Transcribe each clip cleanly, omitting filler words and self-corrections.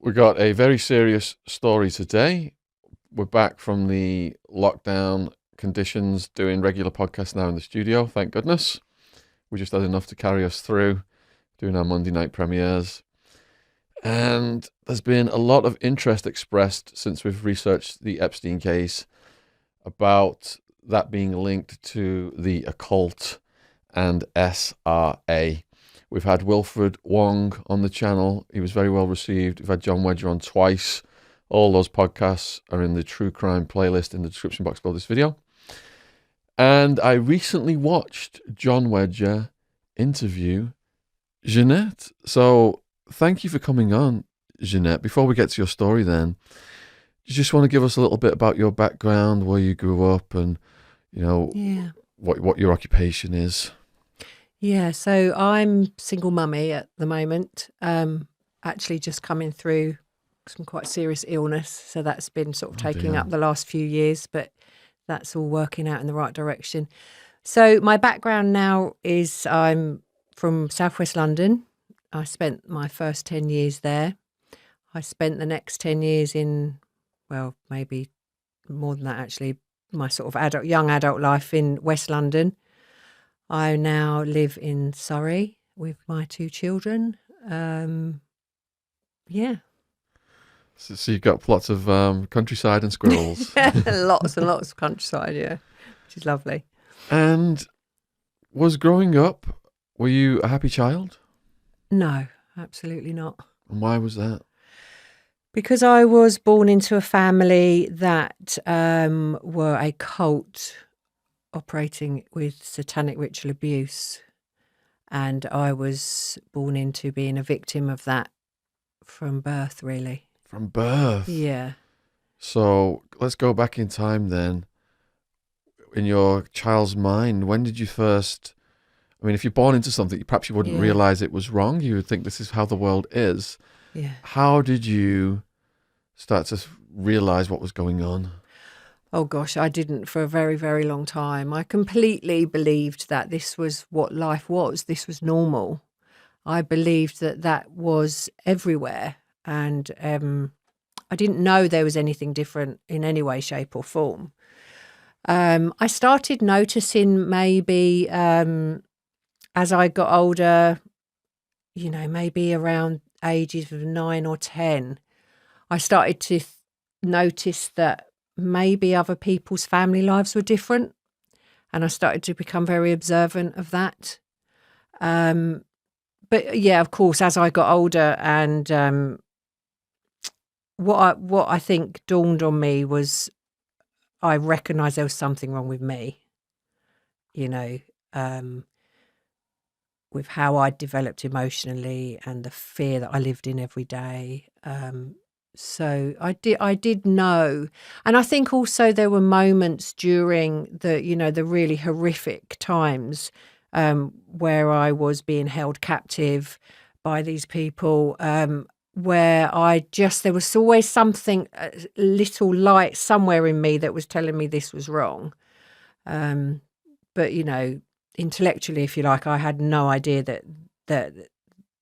We got a very serious story today. We're back from the lockdown conditions, doing regular podcasts now in the studio, thank goodness. We just had enough to carry us through doing our Monday night premieres. And there's been a lot of interest expressed since we've researched the Epstein case about that being linked to the occult and SRA. We've had Wilfred Wong on the channel. He was very well received. We've had John Wedger on twice. All those podcasts are in the true crime playlist in the description box below this video. And I recently watched John Wedger interview Jeanette. So thank you for coming on, Jeanette. Before we get to your story then, you just want to give us a little bit about your background, where you grew up, and Yeah. what your occupation is. Yeah. So I'm single mummy at the moment. Actually just coming through some quite serious illness. So that's been sort of taking dear. up the last few years, but that's all working out in the right direction. So my background now is I'm from Southwest London. I spent my first 10 years there. I spent the next 10 years in, well, maybe more than that actually, my sort of young adult life in West London. I now live in Surrey with my two children. Yeah, So you've got lots of countryside and squirrels. lots and lots of countryside, yeah, which is lovely. And was growing up, were you a happy child? No, absolutely not. And why was that? Because I was born into a family that were a cult operating with satanic ritual abuse. And I was born into being a victim of that from birth, really. From birth? Yeah. So let's go back in time then. In your child's mind, when did you first... I mean, if you're born into something, perhaps you wouldn't Yeah. realise it was wrong. You would think this is how the world is. Yeah. How did you start to realise what was going on? Oh gosh, I didn't for a very, very long time. I completely believed that this was what life was. This was normal. I believed that that was everywhere. And I didn't know there was anything different in any way, shape or form. I started noticing maybe as I got older, maybe around ages of 9 or 10, I started to notice that maybe other people's family lives were different. And I started to become very observant of that. But yeah, of course, as I got older and what I think dawned on me was I recognised there was something wrong with me, um, with how I developed emotionally and the fear that I lived in every day. So I did know. And I think also there were moments during the really horrific times where I was being held captive by these people, where there was always something, a little light somewhere in me that was telling me this was wrong. But, intellectually, if you like, I had no idea that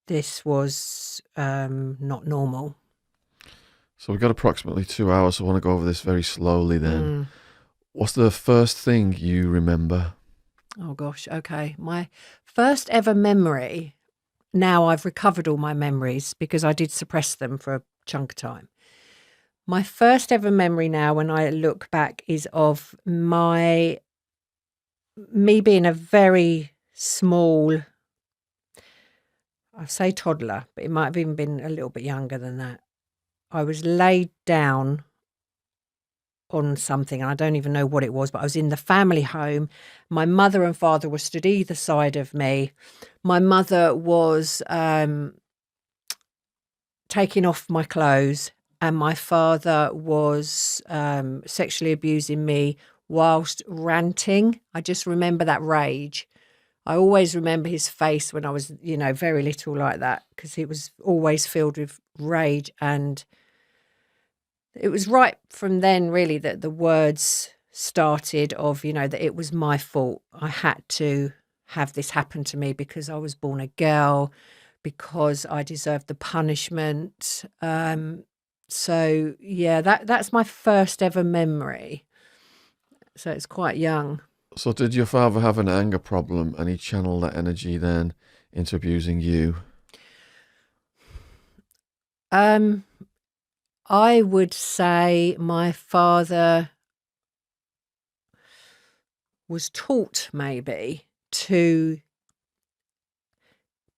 this was not normal. So we've got approximately 2 hours, so I want to go over this very slowly then. What's the first thing you remember? Oh, gosh. Okay. My first ever memory, now I've recovered all my memories because I did suppress them for a chunk of time. My first ever memory now, when I look back, is of me being a very small, I say toddler, but it might have even been a little bit younger than that. I was laid down on something, and I don't even know what it was, but I was in the family home. My mother and father were stood either side of me. My mother was taking off my clothes, and my father was sexually abusing me whilst ranting. I just remember that rage. I always remember his face when I was, very little like that, because it was always filled with rage. And it was right from then, really, that the words started of, that it was my fault. I had to have this happen to me because I was born a girl, because I deserved the punishment. So yeah, that's my first ever memory. So it's quite young. So did your father have an anger problem and he channeled that energy then into abusing you? I would say my father was taught maybe to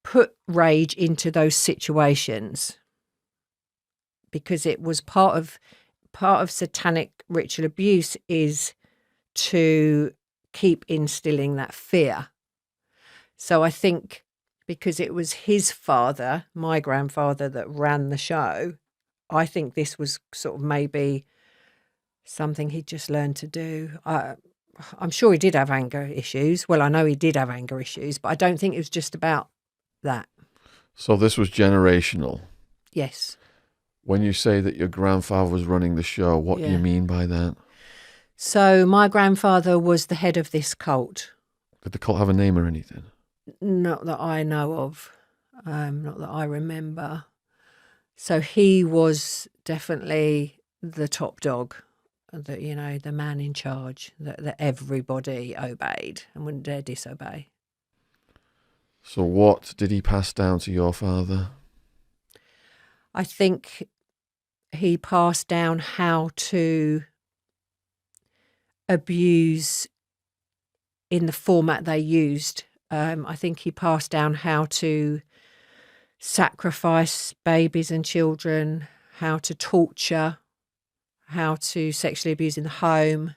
put rage into those situations because it was part of satanic ritual abuse is to keep instilling that fear. So I think because it was his father, my grandfather, that ran the show, I think this was sort of maybe something he'd just learned to do. I'm sure he did have anger issues. Well, I know he did have anger issues, but I don't think it was just about that. So this was generational. Yes. When you say that your grandfather was running the show, what do you mean by that? So my grandfather was the head of this cult. Did the cult have a name or anything? Not that I know of, not that I remember. So he was definitely the top dog, the man in charge that everybody obeyed and wouldn't dare disobey. So what did he pass down to your father? I think he passed down how to abuse in the format they used. I think he passed down how to sacrifice babies and children, how to torture, how to sexually abuse in the home,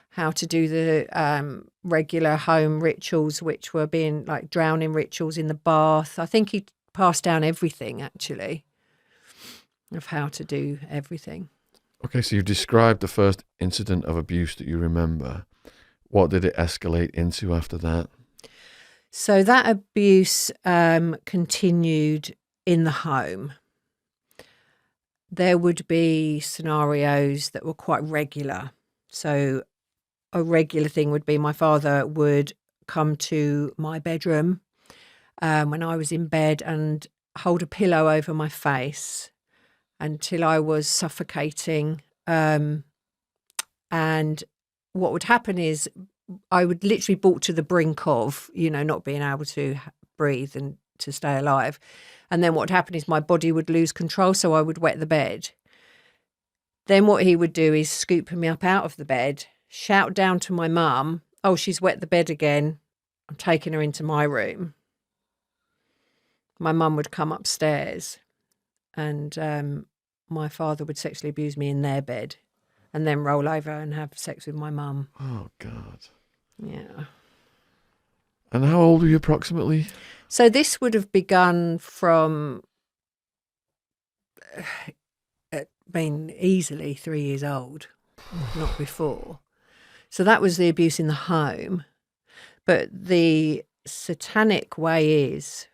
how to do the regular home rituals, which were being like drowning rituals in the bath. I think he passed down everything, actually, of how to do everything. Okay, so you've described the first incident of abuse that you remember. What did it escalate into after that? So that abuse continued in the home. There would be scenarios that were quite regular. So a regular thing would be my father would come to my bedroom when I was in bed and hold a pillow over my face until I was suffocating. And what would happen is I would literally brought to the brink of, not being able to breathe and to stay alive. And then what would happen is my body would lose control, so I would wet the bed. Then what he would do is scoop me up out of the bed, shout down to my mum, "Oh, she's wet the bed again. I'm taking her into my room." My mum would come upstairs and my father would sexually abuse me in their bed and then roll over and have sex with my mum. Oh, God. Yeah. And how old were you approximately? So this would have begun from, easily 3 years old, not before. So that was the abuse in the home. But the satanic way is,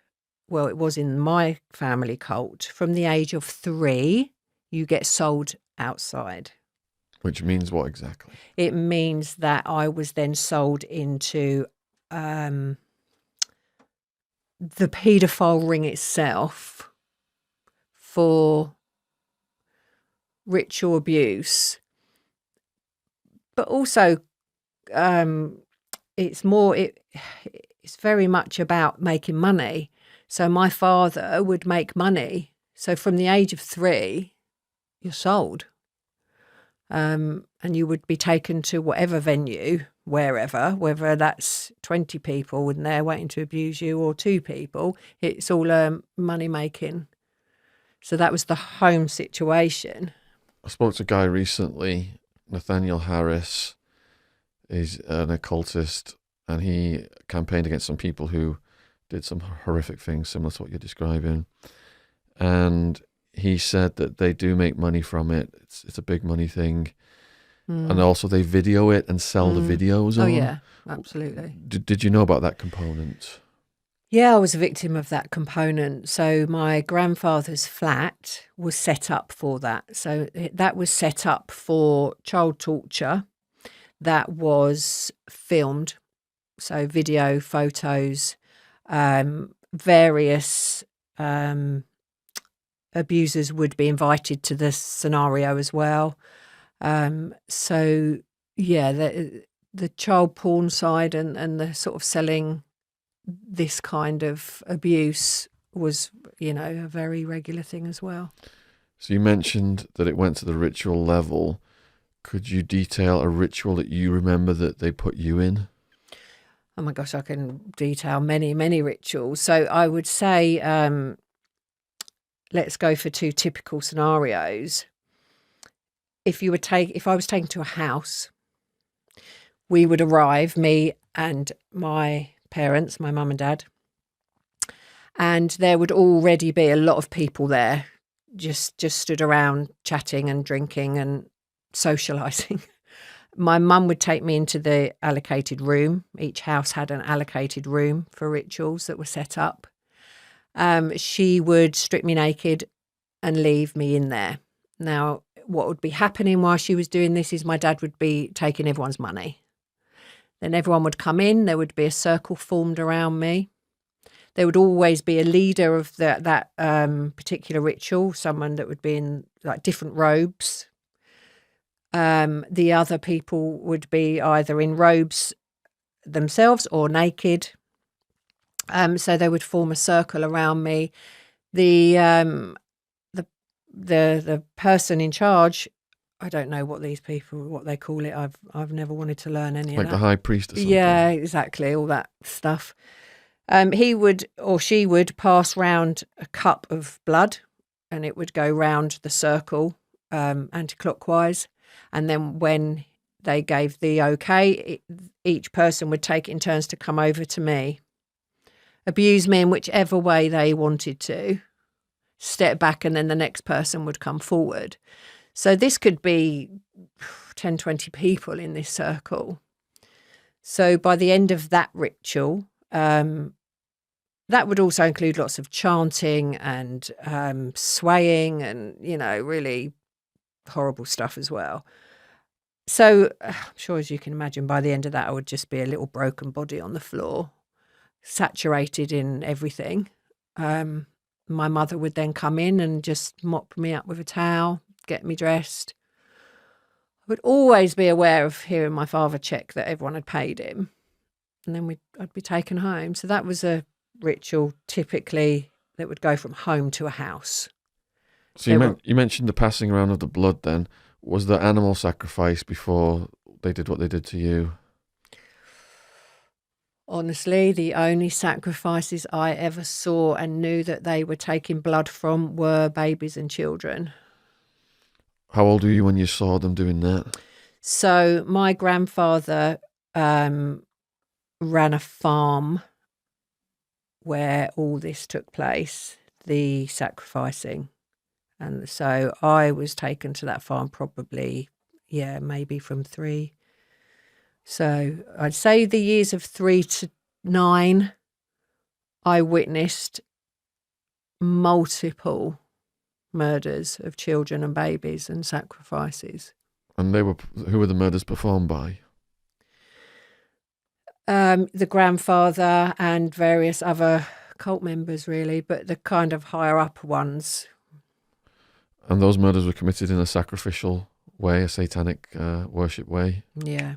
well, it was in my family cult, from the age of 3, you get sold outside. Which means what exactly? It means that I was then sold into the paedophile ring itself for ritual abuse. But also it's very much about making money. So my father would make money. So from the age of 3, you're sold. And you would be taken to whatever venue, wherever, whether that's 20 people in there waiting to abuse you or 2 people, it's all money making. So that was the home situation. I spoke to a guy recently, Nathaniel Harris. He's an occultist, and he campaigned against some people who did some horrific things similar to what you're describing. And he said that they do make money from it. It's a big money thing. And also they video it and sell the videos on. Oh, yeah, absolutely. Did you know about that component? Yeah, I was a victim of that component. So my grandfather's flat was set up for that. So that was set up for child torture. That was filmed. So video, photos, various abusers would be invited to the scenario as well. So yeah, the child porn side and the sort of selling this kind of abuse was, a very regular thing as well. So you mentioned that it went to the ritual level. Could you detail a ritual that you remember that they put you in? Oh my gosh, I can detail many, many rituals. So I would say, let's go for two typical scenarios. If I was taken to a house, we would arrive, me and my parents, my mum and dad, and there would already be a lot of people there, just stood around chatting and drinking and socialising. My mum would take me into the allocated room. Each house had an allocated room for rituals that were set up. She would strip me naked and leave me in there. Now, what would be happening while she was doing this is my dad would be taking everyone's money. Then everyone would come in. There would be a circle formed around me. There would always be a leader of that particular ritual, someone that would be in like different robes. The other people would be either in robes themselves or naked. So they would form a circle around me. The person in charge, I don't know what they call it. I've never wanted to learn any of that. Like the high priest or something. Yeah, exactly, all that stuff. He would or she would pass round a cup of blood, and it would go round the circle anti-clockwise. And then when they gave the okay, each person would take it in turns to come over to me, abuse me in whichever way they wanted to, step back, and then the next person would come forward. So this could be 10, 20 people in this circle. So by the end of that ritual, that would also include lots of chanting and swaying and, really horrible stuff as well. So I'm sure, as you can imagine, by the end of that, I would just be a little broken body on the floor, saturated in everything. My mother would then come in and just mop me up with a towel, get me dressed. I would always be aware of hearing my father check that everyone had paid him. And then I'd be taken home. So that was a ritual typically that would go from home to a house. So you mentioned the passing around of the blood then. Was there animal sacrifice before they did what they did to you? Honestly, the only sacrifices I ever saw and knew that they were taking blood from were babies and children. How old were you when you saw them doing that? So my grandfather ran a farm where all this took place, the sacrificing. And so I was taken to that farm probably, maybe from 3. So I'd say the years of 3 to 9, I witnessed multiple murders of children and babies and sacrifices. And who were the murders performed by? The grandfather and various other cult members, really, but the kind of higher up ones. And those murders were committed in a sacrificial way, a satanic worship way? Yeah.